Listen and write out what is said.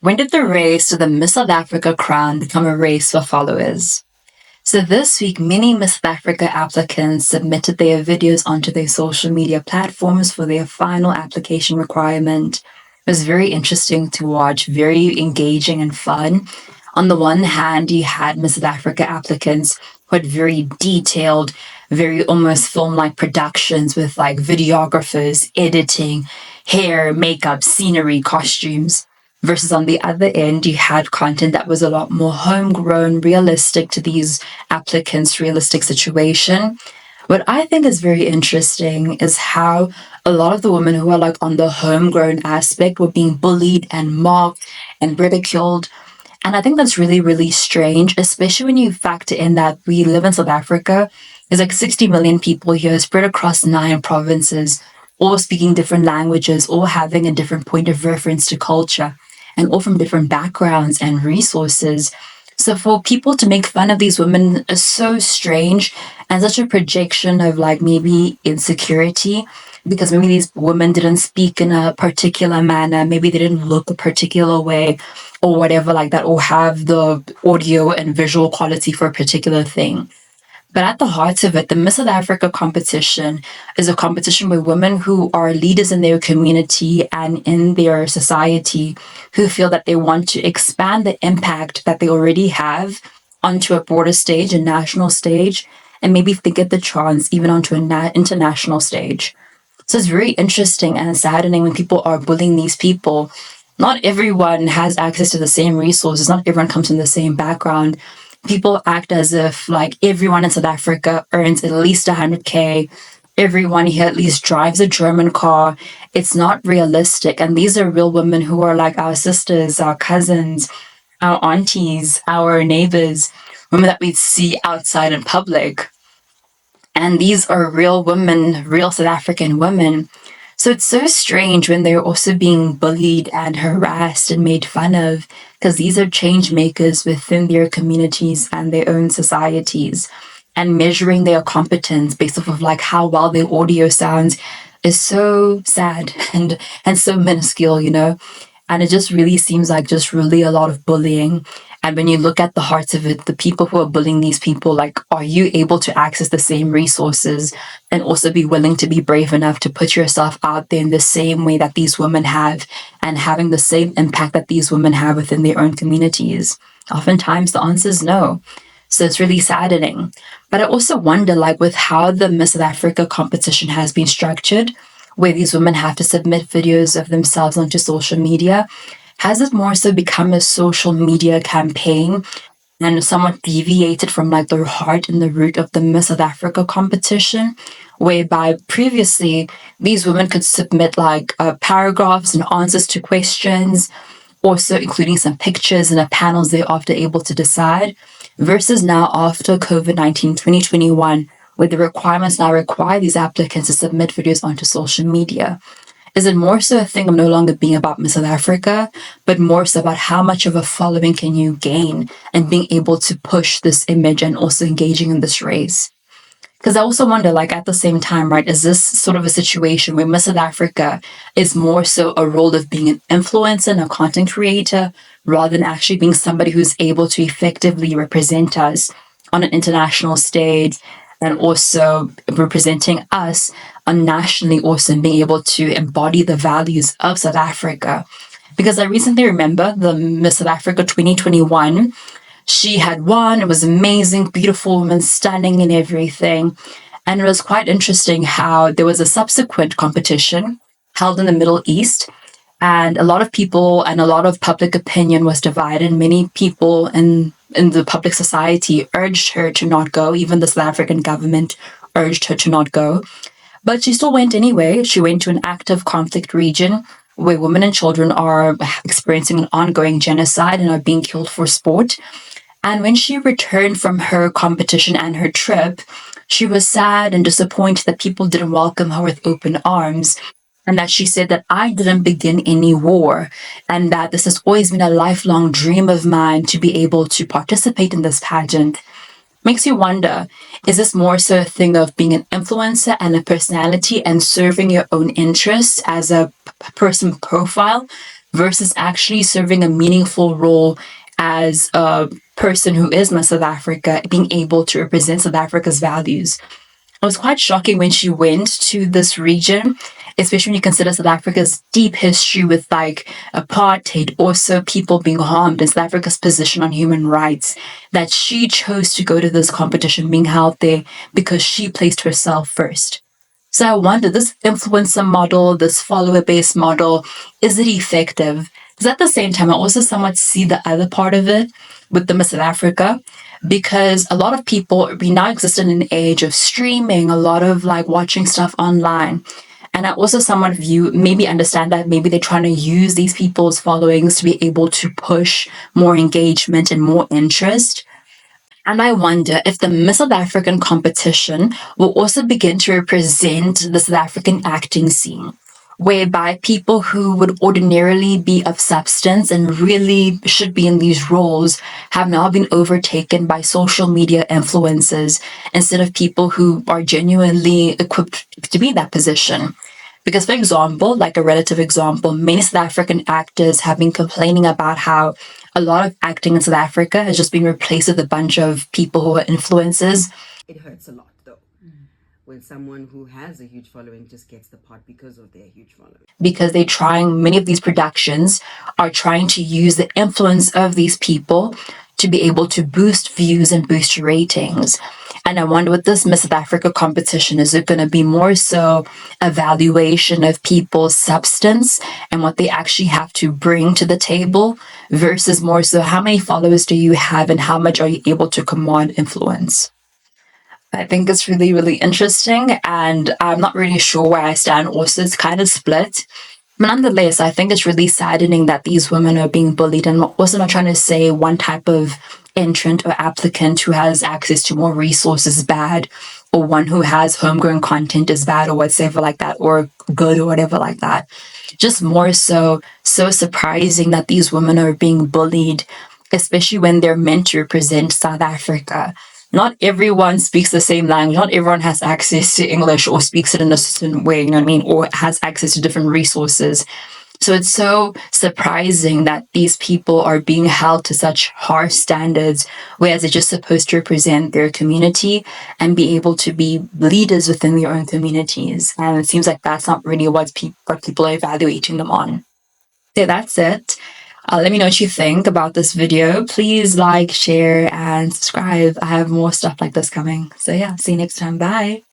When did the race to the Miss South Africa crown become a race for followers? So this week, many Miss South Africa applicants submitted their videos onto their social media platforms for their final application requirement. It was very interesting to watch, very engaging and fun. On the one hand, you had Miss South Africa applicants who had very detailed, very almost film-like productions with like videographers, editing, hair, makeup, scenery, costumes. Versus on the other end, you had content that was a lot more homegrown, realistic to these applicants' realistic situation. What I think is very interesting is how a lot of the women who are like on the homegrown aspect were being bullied and mocked and ridiculed. And I think that's really, really strange, especially when you factor in that we live in South Africa. There's like 60 million people here spread across 9 provinces, all speaking different languages, all having a different point of reference to culture, and all from different backgrounds and resources. So for people to make fun of these women is so strange and such a projection of like maybe insecurity because maybe these women didn't speak in a particular manner, maybe they didn't look a particular way or whatever like that, or have the audio and visual quality for a particular thing. But at the heart of it, the Miss South Africa competition is a competition with women who are leaders in their community and in their society who feel that they want to expand the impact that they already have onto a broader stage, a national stage, and maybe if they get the chance, even onto an international stage. So it's very interesting and saddening when people are bullying these people. Not everyone has access to the same resources. Not everyone comes from the same background. People act as if like everyone in South Africa earns at least 100K. Everyone here at least drives a German car. It's not realistic. And these are real women who are like our sisters, our cousins, our aunties, our neighbors, women that we see outside in public. And these are real women, real South African women. So it's so strange when they're also being bullied and harassed and made fun of, because these are change makers within their communities and their own societies. And measuring their competence based off of like how well their audio sounds is so sad and so minuscule, you know? And it just really seems like just really a lot of bullying. And when you look at the hearts of it, the people who are bullying these people, like, are you able to access the same resources and also be willing to be brave enough to put yourself out there in the same way that these women have and having the same impact that these women have within their own communities? Oftentimes the answer is no. So it's really saddening. But I also wonder, like, with how the Miss South Africa competition has been structured, where these women have to submit videos of themselves onto social media, has it more so become a social media campaign and somewhat deviated from like the heart and the root of the Miss South Africa competition, whereby previously these women could submit like paragraphs and answers to questions, also including some pictures and a panels thereafter able to decide, versus now after COVID-19 2021, where the requirements now require these applicants to submit videos onto social media. Is it more so a thing of no longer being about Miss South Africa, but more so about how much of a following can you gain and being able to push this image and also engaging in this race? Because I also wonder, like, at the same time, right, is this sort of a situation where Miss South Africa is more so a role of being an influencer and a content creator rather than actually being somebody who's able to effectively represent us on an international stage and also representing us nationally, also being able to embody the values of South Africa? Because I recently remember the Miss South Africa 2021. She had won. It was amazing, beautiful woman, stunning and everything. And it was quite interesting how there was a subsequent competition held in the Middle East. And a lot of people and a lot of public opinion was divided. Many people in the public society urged her to not go. Even the South African government urged her to not go. But she still went anyway. She went to an active conflict region where women and children are experiencing an ongoing genocide and are being killed for sport. And when she returned from her competition and her trip, she was sad and disappointed that people didn't welcome her with open arms. And that she said that I didn't begin any war, and that this has always been a lifelong dream of mine to be able to participate in this pageant. Makes you wonder, is this more so a thing of being an influencer and a personality and serving your own interests as a person profile versus actually serving a meaningful role as a person who is Miss South Africa, being able to represent South Africa's values. It was quite shocking when she went to this region, especially when you consider South Africa's deep history with like apartheid, also people being harmed, and South Africa's position on human rights, that she chose to go to this competition being held there because she placed herself first. So I wonder, this influencer model, this follower based model, is it effective? Because at the same time, I also somewhat see the other part of it with the Miss South Africa, because a lot of people, we now exist in an age of streaming, a lot of like watching stuff online. And I also somewhat view, maybe understand that maybe they're trying to use these people's followings to be able to push more engagement and more interest. And I wonder if the Miss South African competition will also begin to represent the South African acting scene, whereby people who would ordinarily be of substance and really should be in these roles have now been overtaken by social media influencers instead of people who are genuinely equipped to be in that position. Because, for example, like a relative example, many South African actors have been complaining about how a lot of acting in South Africa has just been replaced with a bunch of people who are influencers. It hurts a lot though. When someone who has a huge following just gets the part because of their huge following. Because they're trying, many of these productions are trying to use the influence of these people to be able to boost views and boost ratings. And I wonder with this Miss South Africa competition, is it going to be more so a valuation of people's substance and what they actually have to bring to the table versus more so how many followers do you have and how much are you able to command influence? I think it's really, really interesting, and I'm not really sure where I stand. Also, it's kind of split. But nonetheless, I think it's really saddening that these women are being bullied. And I'm also not trying to say one type of entrant or applicant who has access to more resources is bad, or one who has homegrown content is bad, or whatever like that, or good, or whatever like that. Just more so, so surprising that these women are being bullied, especially when they're meant to represent South Africa. Not everyone speaks the same language. Not everyone has access to English or speaks it in a certain way, you know what I mean? Or has access to different resources. So it's so surprising that these people are being held to such harsh standards, whereas they're just supposed to represent their community and be able to be leaders within their own communities. And it seems like that's not really what people are evaluating them on. So that's it. Let me know what you think about this video. Please like, share, and subscribe. I have more stuff like this coming. So yeah, see you next time. Bye.